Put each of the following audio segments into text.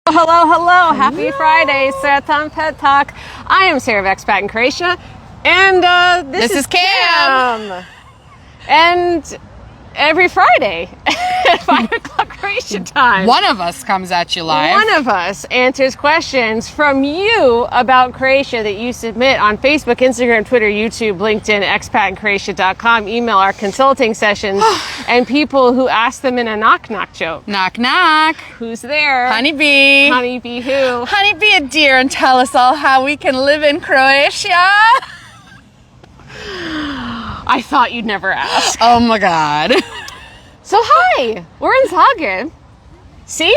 Hello, hello. Happy Friday, Sara Pet Talk. I am Sara of Expat in Croatia, and this is Cam. And every Friday at 5 o'clock Croatian time, one of us comes at you live. One of us answers questions from you about Croatia that you submit on Facebook, Instagram, Twitter, YouTube, LinkedIn, expatinCroatia.com. Email our consulting sessions, and people who ask them in a knock-knock joke. Knock, knock. Who's there? Honeybee. Honeybee who? Honeybee a dear and tell us all how we can live in Croatia. I thought you'd never ask. Oh my God. So hi, we're in Zagreb. See?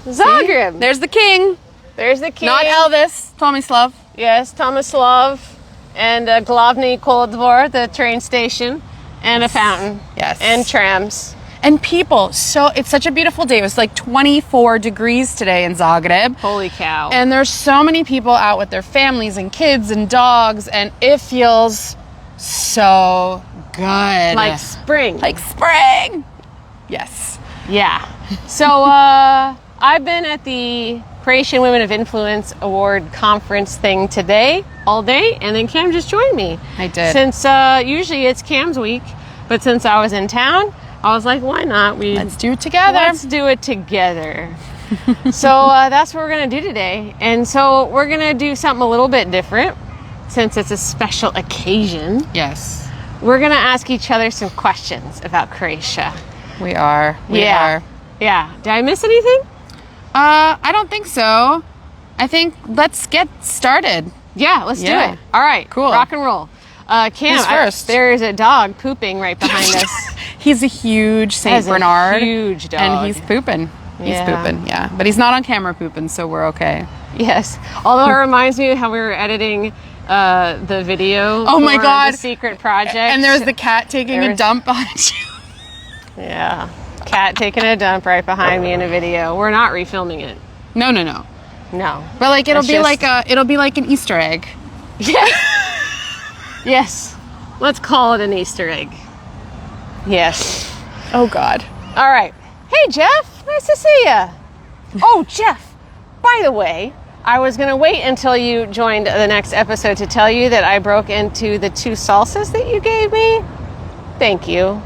Zagreb. See? There's the king. There's the king. Not Elvis. Tomislav. Yes, Tomislav. And Glavni Kolodvor, the train station. And a fountain. Yes. And trams. And people, so it's such a beautiful day. It was like 24 degrees today in Zagreb. Holy cow. And there's so many people out with their families and kids and dogs, and it feels so good. Like spring. Like spring. Yes. Yeah. So I've been at the Croatian Women of Influence Award conference thing today, all day, and then Cam just joined me. I did. Since usually it's Cam's week, but since I was in town, I was like, why not? Let's do it together. Let's do it together. So that's what we're going to do today. And so we're going to do something a little bit different since it's a special occasion. Yes. We're going to ask each other some questions about Croatia. We are. We are. Yeah. Did I miss anything? I don't think so. I think let's get started. Yeah, let's do it. All right. Cool. Rock and roll. Cam, Who's first? There is a dog pooping right behind us. He's a huge Saint Bernard. Huge dog. And he's pooping. He's pooping, yeah. But he's not on camera pooping, so we're okay. Yes. Although it reminds me of how we were editing the video. Oh my God. The secret project. And there's the cat taking a dump behind you. Yeah. Cat taking a dump right behind me in a video. We're not refilming it. No. No. But like it'll be like an Easter egg. Yeah. Yes. Let's call it an Easter egg. Yes. Oh God. All right. Hey Jeff, nice to see ya. Oh Jeff, by the way, I was gonna wait until you joined the next episode to tell you that I broke into the 2 salsas that you gave me. Thank you.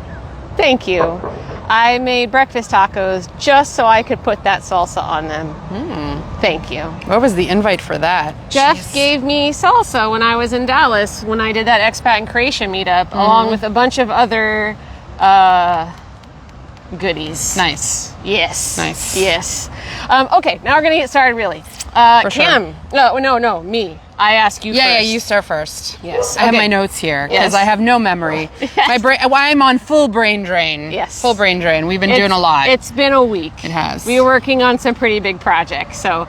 I made breakfast tacos just so I could put that salsa on them. Thank you. What was the invite for that? Jeff gave me salsa when I was in Dallas when I did that Expat in Croatia meetup, along with a bunch of other goodies. Nice. Yes. Nice. Yes. Okay, now we're gonna get started really. Cam. Sure. No, me. I ask you first. Yeah, you start first. Yes. I have my notes here because I have no memory. Yes. My brain. I'm on full brain drain. Yes. Full brain drain. We've been doing a lot. It's been a week. It has. We were working on some pretty big projects, so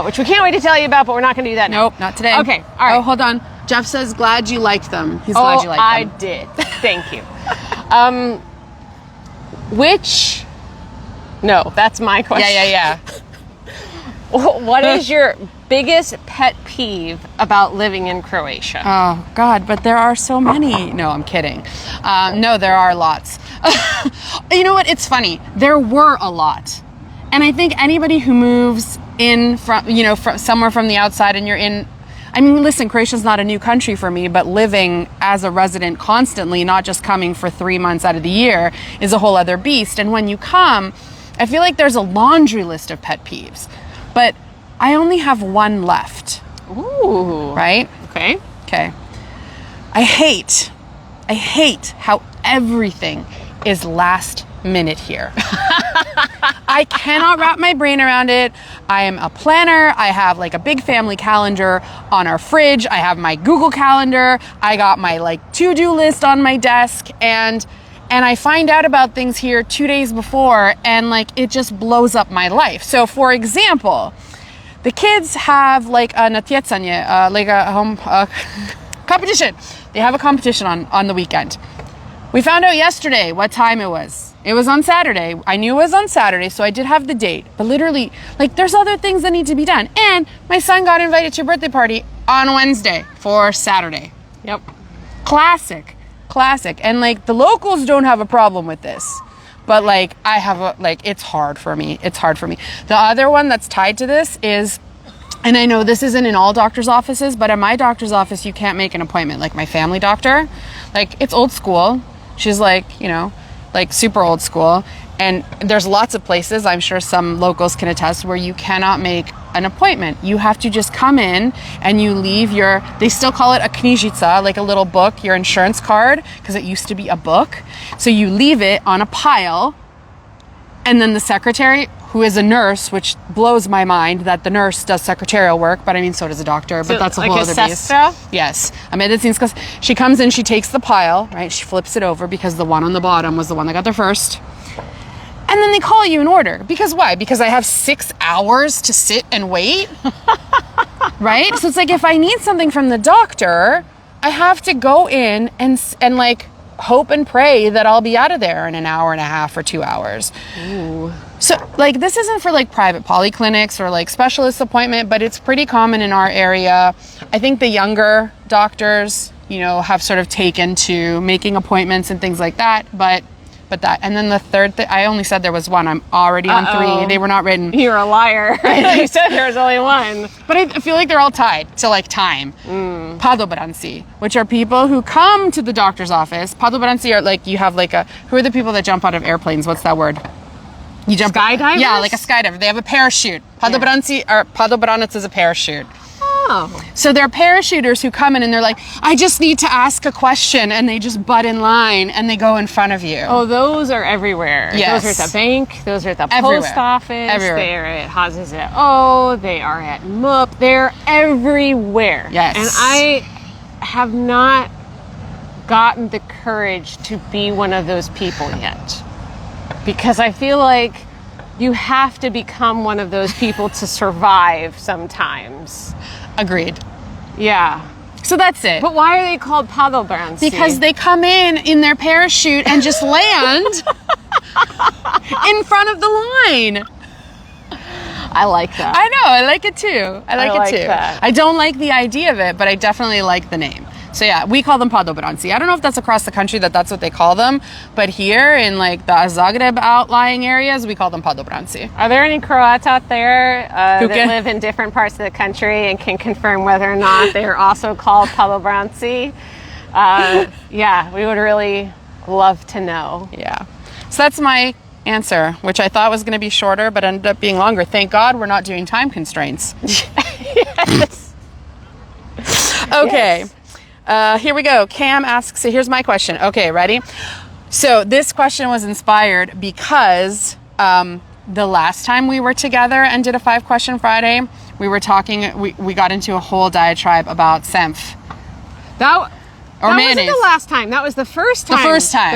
which we can't wait to tell you about, but we're not going to do that now. Nope, not today. Okay. All right. Oh, hold on. Jeff says glad you liked them. He's glad you liked them. I did. Thank you. No, that's my question. Yeah. What is your biggest pet peeve about living in Croatia? Oh, God, but there are so many. No, I'm kidding. No, there are lots. You know what? It's funny. There were a lot. And I think anybody who moves in from somewhere from the outside and you're in, I mean, listen, Croatia's not a new country for me, but living as a resident constantly, not just coming for 3 months out of the year, is a whole other beast. And when you come, I feel like there's a laundry list of pet peeves. But I only have one left. Ooh. Right? Okay. I hate how everything is last minute here. I cannot wrap my brain around it. I am a planner. I have like a big family calendar on our fridge. I have my Google Calendar. I got my like to-do list on my desk, and I find out about things here 2 days before, and like it just blows up my life. So for example, the kids have like a natjecanje, like a home competition. They have a competition on the weekend. We found out yesterday what time it was. It was on Saturday. I knew it was on Saturday, so I did have the date. But literally, like, there's other things that need to be done. And my son got invited to a birthday party on Wednesday for Saturday. Yep. Classic. And, like, the locals don't have a problem with this. But like I have it's hard for me. It's hard for me. The other one that's tied to this is, and I know this isn't in all doctor's offices, but in my doctor's office, you can't make an appointment. Like my family doctor, like it's old school. She's like, you know, like super old school. And there's lots of places, I'm sure some locals can attest, where you cannot make an appointment. You have to just come in and you leave they still call it a knjižica, like a little book, your insurance card, because it used to be a book. So you leave it on a pile, and then the secretary, who is a nurse, which blows my mind that the nurse does secretarial work, but I mean, so does a doctor, but that's a whole other beast. Yes. A medicines, because she comes in, she takes the pile, right? She flips it over because the one on the bottom was the one that got there first. And then they call you an order. Because why? Because I have 6 hours to sit and wait? Right? So it's like, if I need something from the doctor, I have to go in and like hope and pray that I'll be out of there in an hour and a half or 2 hours. Ooh. So like, this isn't for like private polyclinics or like specialist appointment, but it's pretty common in our area. I think the younger doctors, you know, have sort of taken to making appointments and things like that, but that. And then the third thing, I only said there was one. I'm already on 3. They were not written. You're a liar. You said there was only one. But I feel like they're all tied to like time. Padobranci, which are people who come to the doctor's office. Padobranci are like, you have like who are the people that jump out of airplanes? What's that word? You jump. Skydivers? Yeah, like a skydiver. They have a parachute. Padobranac is a parachute. Oh. So they're parachuters who come in and they're like, I just need to ask a question, and they just butt in line and they go in front of you. Oh, those are everywhere. Yes. Those are at the bank. Those are at the Everywhere. post office. Everywhere. They're at HZO. They are at MUP. They're everywhere. Yes. And I have not gotten the courage to be one of those people yet. Because I feel like you have to become one of those people to survive sometimes. Agreed. Yeah. So that's it. But why are they called padobranci? Because they come in their parachute and just land in front of the line. I like that. I know. I like it too. I like it too. That. I don't like the idea of it, but I definitely like the name. So yeah, we call them padobranci. I don't know if that's across the country that's what they call them, but here in like the Zagreb outlying areas, we call them padobranci. Are there any Croats out there that live in different parts of the country and can confirm whether or not they are also called padobranci? Yeah, we would really love to know. Yeah. So that's my answer, which I thought was going to be shorter, but ended up being longer. Thank God we're not doing time constraints. Yes. Okay. Yes. Here we go. Cam asks, so here's my question. Okay, ready? So this question was inspired because the last time we were together and did a 5-question Friday, we were talking, we got into a whole diatribe about senf. That mayonnaise. wasn't the last time. That was the first time.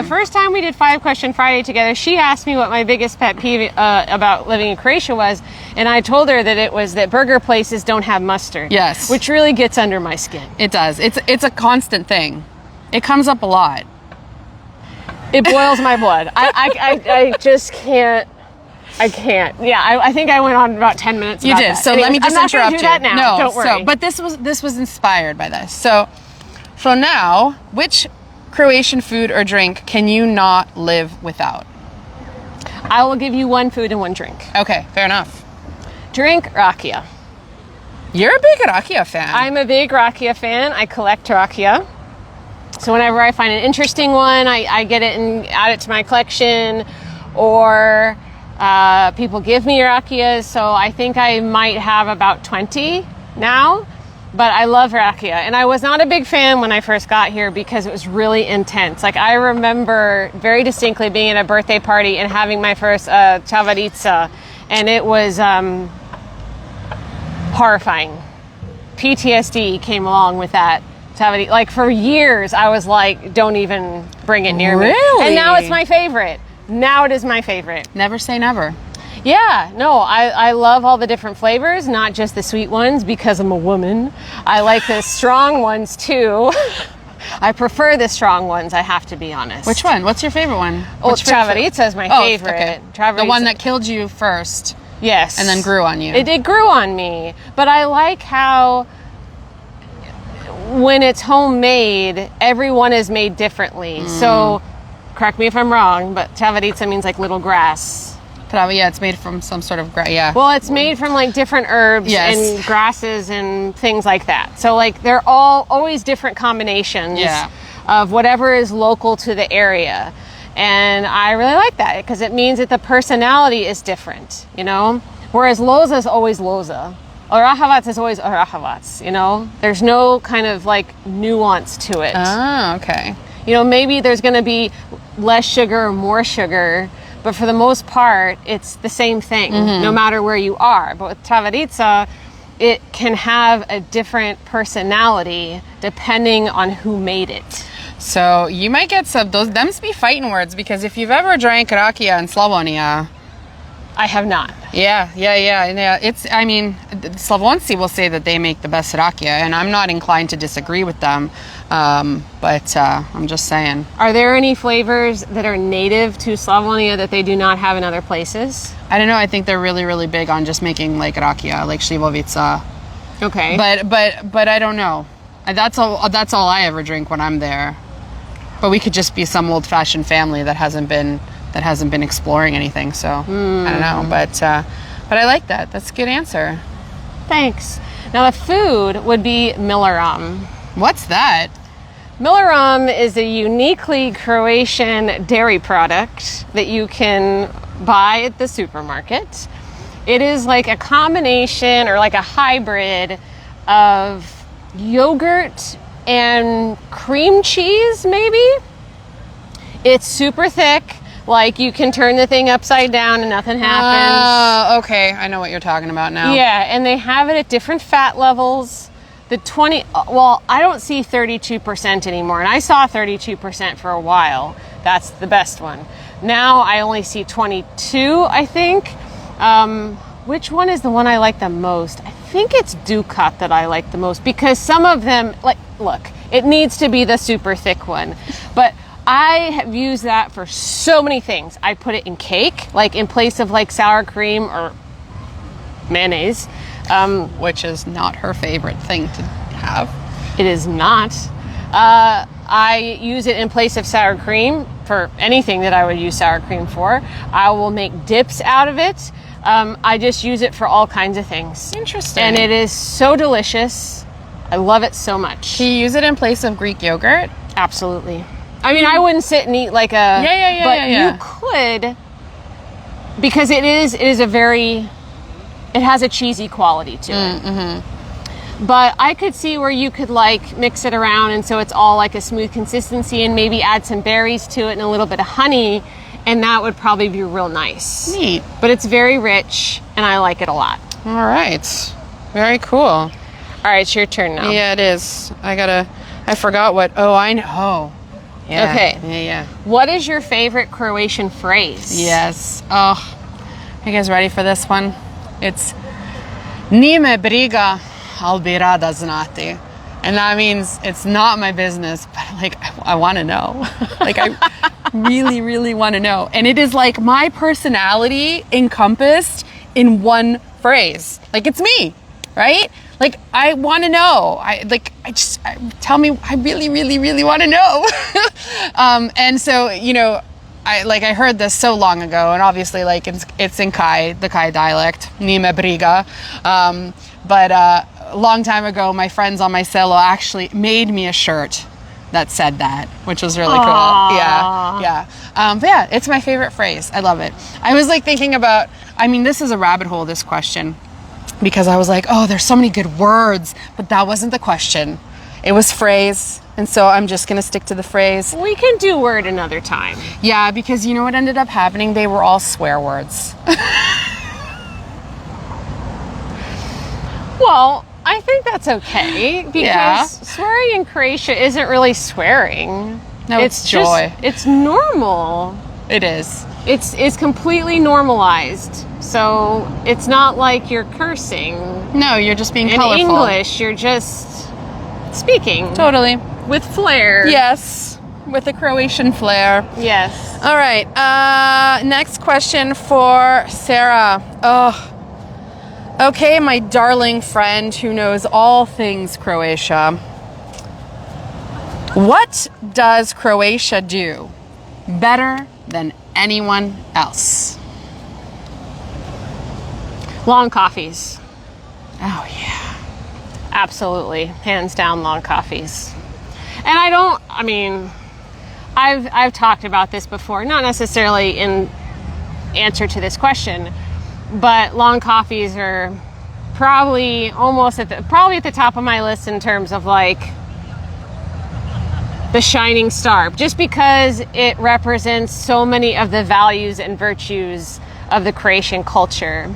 The first time we did 5-question Friday together, she asked me what my biggest pet peeve about living in Croatia was, and I told her that it was that burger places don't have mustard. Yes. Which really gets under my skin. It does. It's a constant thing. It comes up a lot. It boils my blood. I just can't. I can't. Yeah, I think I went on about 10 minutes about You did. that. So Anyways, let me just interrupt I'm not going to do that now. No, Don't worry. but this was inspired by this. So now, which Croatian food or drink can you not live without? I will give you one food and one drink. Okay, fair enough. Drink rakia. You're a big rakia fan. I'm a big rakia fan. I collect rakia. So whenever I find an interesting one, I get it and add it to my collection, or people give me rakias. So I think I might have about 20 now. But I love rakia, and I was not a big fan when I first got here because it was really intense. Like, I remember very distinctly being at a birthday party and having my first chavarica, and it was horrifying. PTSD came along with that. Like, for years, I was like, don't even bring it near me. Really? And now it's my favorite. Now it is my favorite. Never say never. Yeah, no, I love all the different flavors, not just the sweet ones because I'm a woman. I like the strong ones too. I prefer the strong ones, I have to be honest. Which one? What's your favorite one? Well, Chavarica is my favorite. Okay. The one that killed you first. Yes. And then grew on you. It grew on me. But I like how when it's homemade, everyone is made differently. So correct me if I'm wrong, but travarica means like little grass. Yeah, it's made from some sort of grass. Yeah. Well, it's made from like different herbs Yes. and grasses and things like that. So like they're all always different combinations of whatever is local to the area. And I really like that because it means that the personality is different, you know? Whereas loza is always loza. Orahavac is always orahavac, you know? There's no kind of like nuance to it. Oh, okay. You know, maybe there's going to be less sugar or more sugar, but for the most part, it's the same thing, no matter where you are. But with travarica, it can have a different personality depending on who made it. So you might get some, them's be fighting words, because if you've ever drank rakia in Slavonia, I have not. Yeah. It's, I mean, Slavonci will say that they make the best rakia, and I'm not inclined to disagree with them. But I'm just saying. Are there any flavors that are native to Slavonia that they do not have in other places? I don't know. I think they're really, really big on just making like rakia, like Slivovica. Okay. But I don't know. That's all I ever drink when I'm there. But we could just be some old-fashioned family that hasn't been exploring anything. So I don't know. But I like that. That's a good answer. Thanks. Now the food would be Milaram. What's that? Milaram is a uniquely Croatian dairy product that you can buy at the supermarket. It is like a combination or like a hybrid of yogurt and cream cheese, maybe. It's super thick. Like you can turn the thing upside down and nothing happens. Oh, okay. I know what you're talking about now. Yeah, and they have it at different fat levels. I don't see 32% anymore, and I saw 32% for a while. That's the best one. Now I only see 22, I think. Which one is the one I like the most? I think it's Dukat that I like the most, because some of them, like, look, it needs to be the super thick one, but I have used that for so many things. I put it in cake, like in place of like sour cream or mayonnaise. Which is not her favorite thing to have. It is not. I use it in place of sour cream for anything that I would use sour cream for. I will make dips out of it. I just use it for all kinds of things. Interesting. And it is so delicious. I love it so much. Can you use it in place of Greek yogurt? Absolutely. I mean, I wouldn't sit and eat like a... But you could, because it is a very... It has a cheesy quality to it. Mm-hmm. But I could see where you could like mix it around and so it's all like a smooth consistency, and maybe add some berries to it and a little bit of honey, and that would probably be real nice. Neat. But it's very rich and I like it a lot. All right. Very cool. All right, it's your turn now. Yeah, it is. I forgot what... Oh, I know. Oh. Yeah. Okay. Yeah. What is your favorite Croatian phrase? Yes. Oh, are you guys ready for this one? It's "Nije me briga, al bi rada znati." And that means it's not my business, but like I want to know. Like I really, really want to know. And it is like my personality encompassed in one phrase. Like it's me, right? Like I want to know. Tell me. I really, really, really want to know. And so, you know, I heard this so long ago, and obviously like it's in the Kai dialect, "Nije me briga." But a long time ago, my friends on my cello actually made me a shirt that said that, which was really cool. Yeah. But yeah, it's my favorite phrase. I love it. I was like thinking about, I mean, this is a rabbit hole, this question, because I was like, oh, there's so many good words, but that wasn't the question. It was phrase. And so I'm just going to stick to the phrase. We can do word another time. Yeah, because you know what ended up happening? They were all swear words. Well, I think that's okay, because swearing in Croatia isn't really swearing. No, it's joy. It's normal. It is. It's completely normalized. So it's not like you're cursing. No, you're just being in colorful. In English, you're just speaking. Totally. With flair. Yes. With a Croatian flair. Yes. All right. Next question for Sara. Oh. Okay, my darling friend who knows all things Croatia. What does Croatia do better than anyone else? Long coffees. Oh, yeah. Absolutely. Hands down, long coffees. And I've talked about this before, not necessarily in answer to this question, but long coffees are probably at the top of my list in terms of like the shining star, just because it represents so many of the values and virtues of the Croatian culture.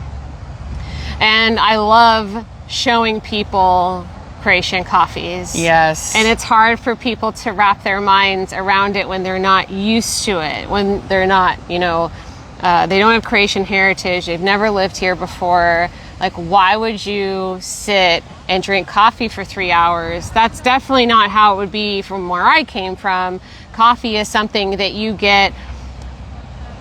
And I love showing people Croatian coffees. Yes. And it's hard for people to wrap their minds around it when they're not used to it, when they're not, they don't have Croatian heritage, they've never lived here before. Like, why would you sit and drink coffee for 3 hours? That's definitely not how it would be from where I came from. Coffee is something that you get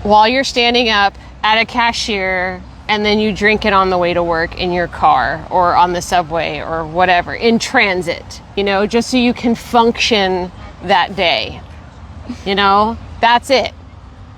while you're standing up at a cashier, and then you drink it on the way to work in your car or on the subway or whatever, in transit, just so you can function that day. That's it.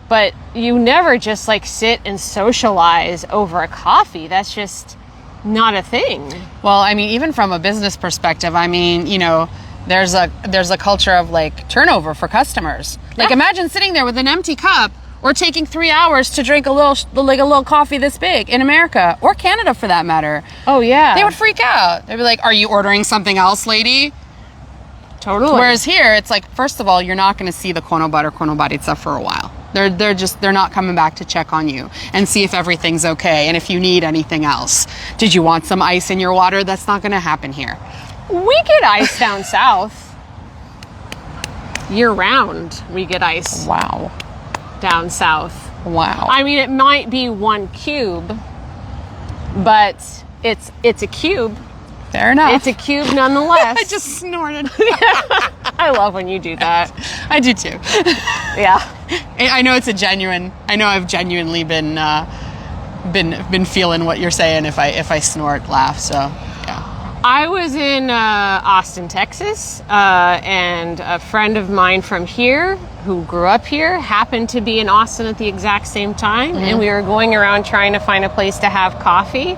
But you never just like sit and socialize over a coffee. That's just not a thing. Well, even from a business perspective, there's a culture of like turnover for customers. Like, imagine sitting there with an empty cup or taking 3 hours to drink a little coffee this big in America or Canada for that matter. Oh yeah. They would freak out. They'd be like, "Are you ordering something else, lady?" Totally. Whereas here, it's like, first of all, you're not going to see the konobarica for a while. They're not coming back to check on you and see if everything's okay and if you need anything else. Did you want some ice in your water? That's not going to happen here. We get ice down south. Year round, we get ice. Wow. Down south. Wow. It might be 1 cube, but it's a cube. Fair enough. It's a cube nonetheless. I just snorted. I love when you do that. I do too. Yeah. I know I've genuinely been feeling what you're saying if I snort, laugh. So yeah. I was in Austin, Texas, and a friend of mine from here who grew up here happened to be in Austin at the exact same time, and we were going around trying to find a place to have coffee,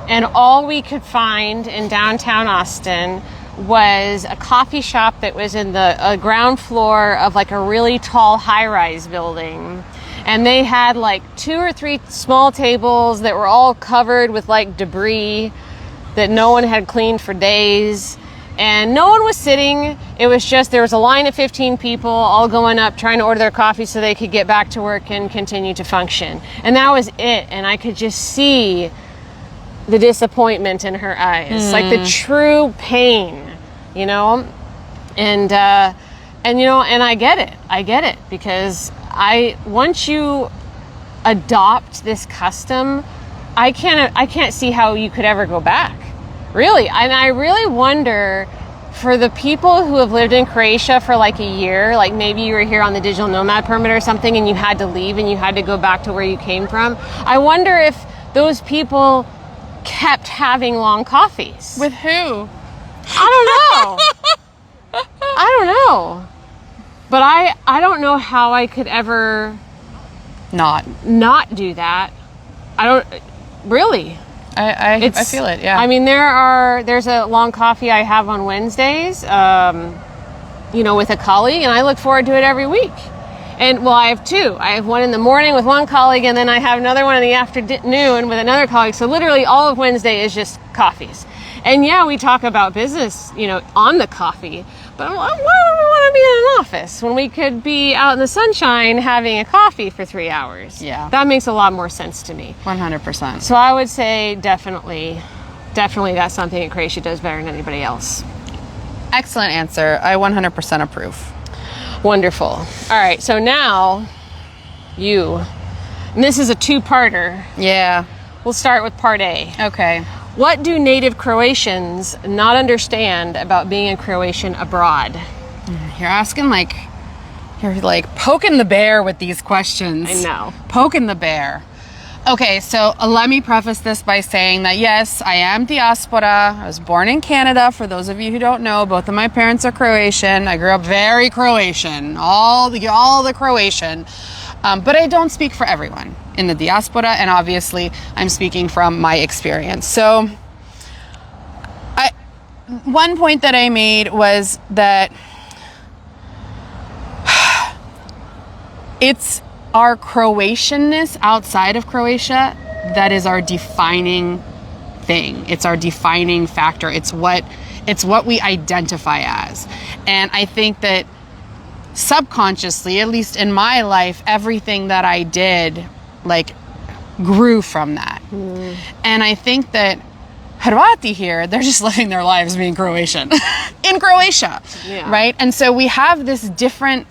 and all we could find in downtown Austin was a coffee shop that was in the ground floor of like a really tall high-rise building. And they had like 2 or 3 small tables that were all covered with like debris that no one had cleaned for days. And no one was sitting. It was just, there was a line of 15 people all going up trying to order their coffee so they could get back to work and continue to function. And that was it. And I could just see the disappointment in her eyes, like the true pain, and I get it because once you adopt this custom, I can't see how you could ever go back, really. And I really wonder, for the people who have lived in Croatia for like a year, like maybe you were here on the digital nomad permit or something and you had to leave and you had to go back to where you came from, I wonder if those people kept having long coffees. With who? I don't know. But I don't know how I could ever not do that. I don't really. I feel it, yeah. There's a long coffee I have on Wednesdays, with a colleague, and I look forward to it every week. And I have 2. I have one in the morning with one colleague, and then I have another one in the afternoon with another colleague. So literally all of Wednesday is just coffees. And yeah, we talk about business, on the coffee. But why would we want to be in an office when we could be out in the sunshine having a coffee for 3 hours? Yeah. That makes a lot more sense to me. 100%. So I would say definitely that's something that Croatia does better than anybody else. Excellent answer. I 100% approve. Wonderful. All right, so now and this is a 2-parter. Yeah. We'll start with part A. Okay. What do native Croatians not understand about being a Croatian abroad? You're asking you're poking the bear with these questions. I know. Poking the bear. Okay, so let me preface this by saying that yes, I am diaspora. I was born in Canada. For those of you who don't know, both of my parents are Croatian. I grew up very Croatian, all the Croatian. But I don't speak for everyone in the diaspora, and obviously I'm speaking from my experience. So one point that I made was that it's our Croatianness outside of Croatia that is our defining thing. It's our defining factor. It's what we identify as. And I think that subconsciously, at least in my life, everything that I did like grew from that. And I think that Hrvati here, they're just living their lives being Croatian in Croatia, right? And so we have this different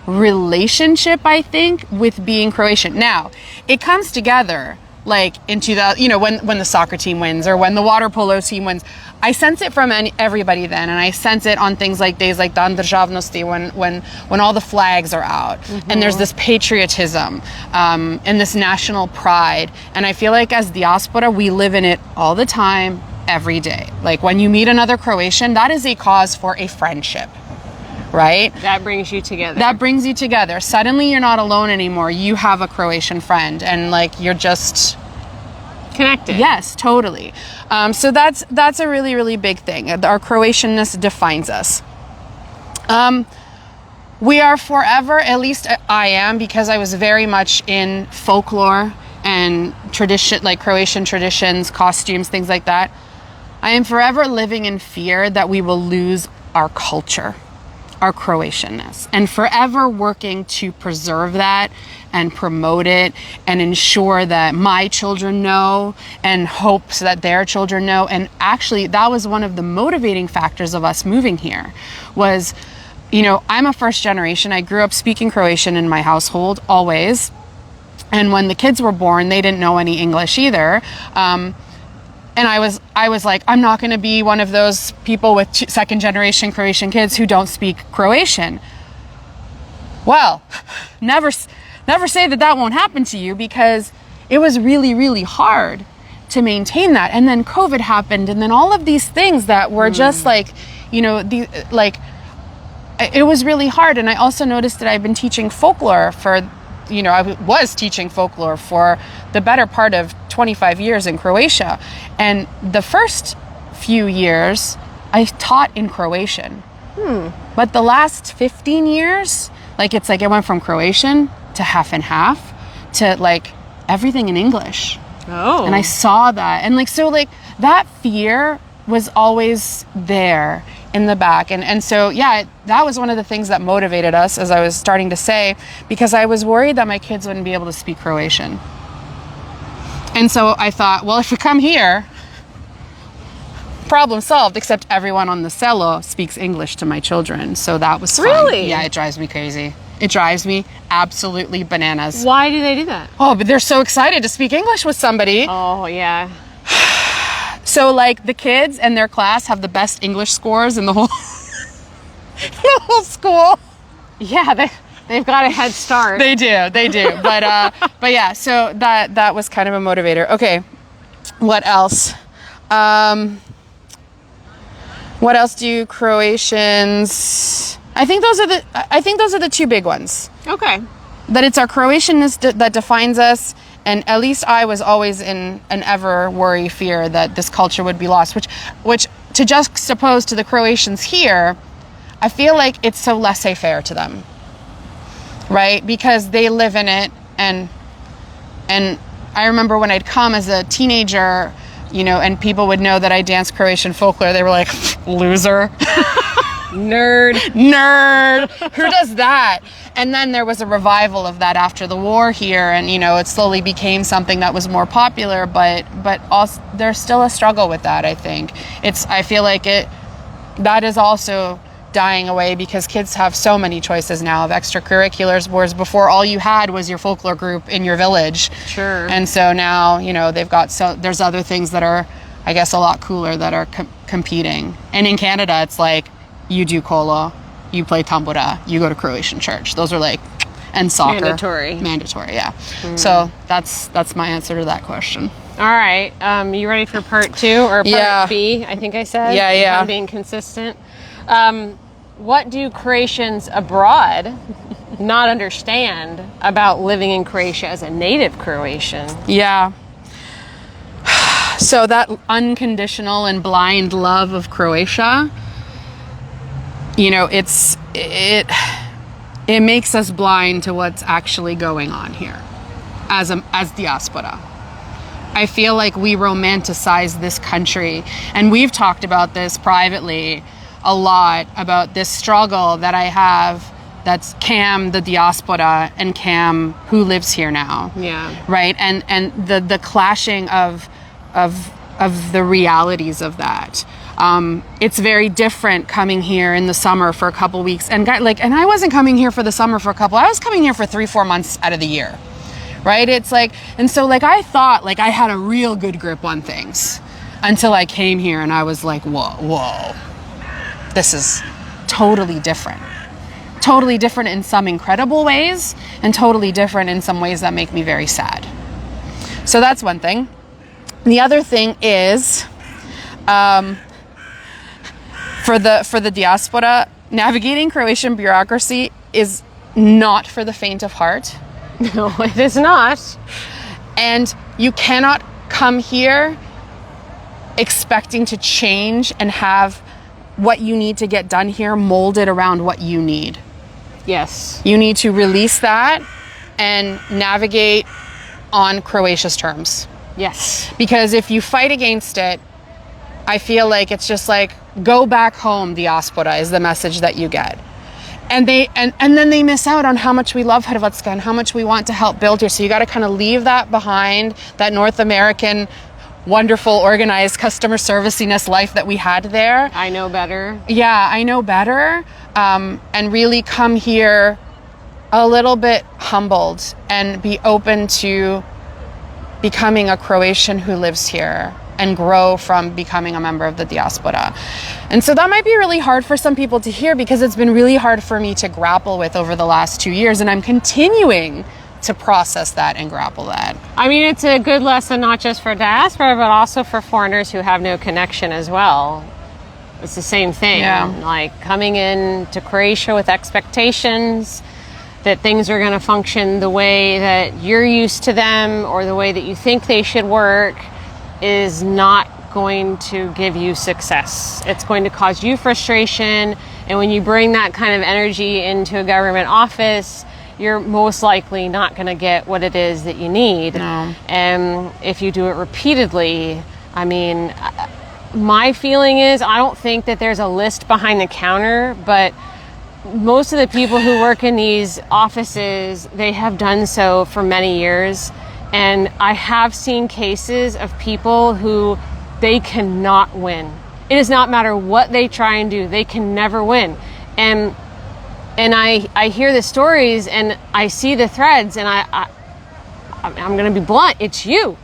relationship, I think, with being Croatian. Now, it comes together like in 2000, you know, when the soccer team wins or when the water polo team wins. I sense it from everybody then, and I sense it on things like days like Dan Državnosti when all the flags are out, and there's this patriotism and this national pride. And I feel like as diaspora, we live in it all the time, every day. Like when you meet another Croatian, that is a cause for a friendship. Right? That brings you together. That brings you together. Suddenly you're not alone anymore. You have a Croatian friend and like you're just connected. Yes, totally. So that's a really, really big thing. Our Croatianness defines us. We are forever, at least I am, because I was very much in folklore and tradition, like Croatian traditions, costumes, things like that. I am forever living in fear that we will lose our culture, our Croatianness, and forever working to preserve that and promote it and ensure that my children know and hopes that their children know. And actually that was one of the motivating factors of us moving here was, you know, I'm a first generation. I grew up speaking Croatian in my household always. And when the kids were born, they didn't know any English either. And I was like, I'm not going to be one of those people with second generation Croatian kids who don't speak Croatian. Well, never say that won't happen to you, because it was really, really hard to maintain that. And then COVID happened, and then all of these things that were just like, you know, it was really hard. And I also noticed that I've been teaching folklore for, you know, I was teaching folklore for the better part of 25 years in Croatia. And the first few years I taught in Croatian. But the last 15 years, like it's like it went from Croatian to half and half to like everything in English. Oh. And I saw that. And like, so like that fear was always there in the back. And so, yeah, that was one of the things that motivated us, as I was starting to say, because I was worried that my kids wouldn't be able to speak Croatian. And so I thought, well, if we come here, problem solved, except everyone on the selo speaks English to my children. So that was fun. Really? Yeah, it drives me crazy. It drives me absolutely bananas. Why do they do that? Oh, but they're so excited to speak English with somebody. Oh, yeah. So like the kids and their class have the best English scores in the whole the whole school. Yeah, they've got a head start. They do. But yeah, so that was kind of a motivator. Okay. What else? What else do Croatians? I think those are the two big ones. Okay. That it's our Croatianness that defines us. And at least I was always in an ever worry fear that this culture would be lost, which to juxtapose to the Croatians here, I feel like it's so laissez-faire to them, right? Because they live in it. And I remember when I'd come as a teenager, you know, and people would know that I danced Croatian folklore, they were like, loser. Nerd. Who does that? And then there was a revival of that after the war here, and you know, it slowly became something that was more popular, but also there's still a struggle with that. I think I feel like that is also dying away, because kids have so many choices now of extracurriculars, whereas before all you had was your folklore group in your village. Sure. And so now, you know, there's other things that are, I guess, a lot cooler that are competing. And in Canada, it's like, you do kolo, you play tambura, you go to Croatian church. Those are like, and soccer. Mandatory, yeah. So that's my answer to that question. All right. You ready for part 2 or part B? I think I said. Yeah. I'm being consistent. What do Croatians abroad not understand about living in Croatia as a native Croatian? Yeah. So that unconditional and blind love of Croatia, you know, it makes us blind to what's actually going on here as diaspora. I feel like we romanticize this country, and we've talked about this privately a lot, about this struggle that I have. That's Cam, the diaspora, and Cam, who lives here now. Yeah. Right. And the clashing of the realities of that. It's very different coming here in the summer for a couple weeks, and I wasn't coming here for the summer for I was coming here for 3-4 months out of the year. Right. It's like, and so like I thought like I had a real good grip on things until I came here, and I was like, whoa, this is totally different. Totally different in some incredible ways, and totally different in some ways that make me very sad. So that's one thing. The other thing is, for the diaspora, navigating Croatian bureaucracy is not for the faint of heart. No, it is not. And you cannot come here expecting to change and have what you need to get done here molded around what you need. Yes. You need to release that and navigate on Croatia's terms. Yes. Because if you fight against it, I feel like it's just like, go back home, diaspora, is the message that you get. And then they miss out on how much we love Hrvatska and how much we want to help build here. So you got to kind of leave that behind, that North American, wonderful, organized customer serviciness life that we had there. I know better. Yeah, I know better. And really come here a little bit humbled and be open to becoming a Croatian who lives here and grow from becoming a member of the diaspora. And so that might be really hard for some people to hear, because it's been really hard for me to grapple with over the last 2 years, and I'm continuing to process that and grapple that. I mean, it's a good lesson not just for diaspora, but also for foreigners who have no connection as well. It's the same thing. Yeah. Like coming in to Croatia with expectations that things are going to function the way that you're used to them or the way that you think they should work is not going to give you success. It's going to cause you frustration. And when you bring that kind of energy into a government office, you're most likely not going to get what it is that you need. No. And if you do it repeatedly, I mean, my feeling is I don't think that there's a list behind the counter, but most of the people who work in these offices, they have done so for many years. And I have seen cases of people who they cannot win. It does not matter what they try and do, they can never win. And I hear the stories and I see the threads, and I'm going to be blunt. It's you.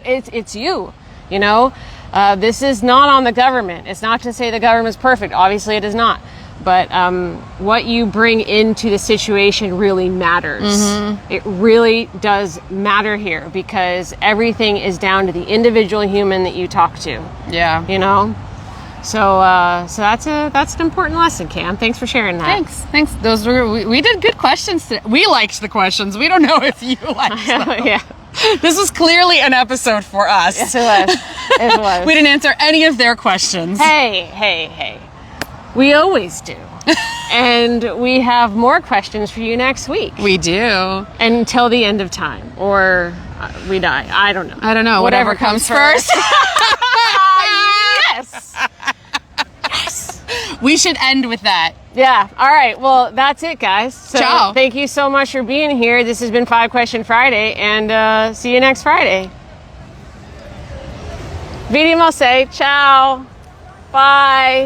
it's you. You know, this is not on the government. It's not to say the government's perfect. Obviously, it is not. But what you bring into the situation really matters. Mm-hmm. It really does matter here, because everything is down to the individual human that you talk to. Yeah. You know? So that's an important lesson, Cam. Thanks for sharing that. Thanks. Those we did good questions today. We liked the questions. We don't know if you liked them. Yeah. This was clearly an episode for us. Yes, it was. It was. We didn't answer any of their questions. Hey. We always do. And we have more questions for you next week. We do. Until the end of time. Or we die. I don't know. Whatever comes first. Yes. We should end with that. Yeah. All right. Well, that's it, guys. So ciao. Thank you so much for being here. This has been 5 Question Friday, and see you next Friday. Vidimo se. Ciao. Bye.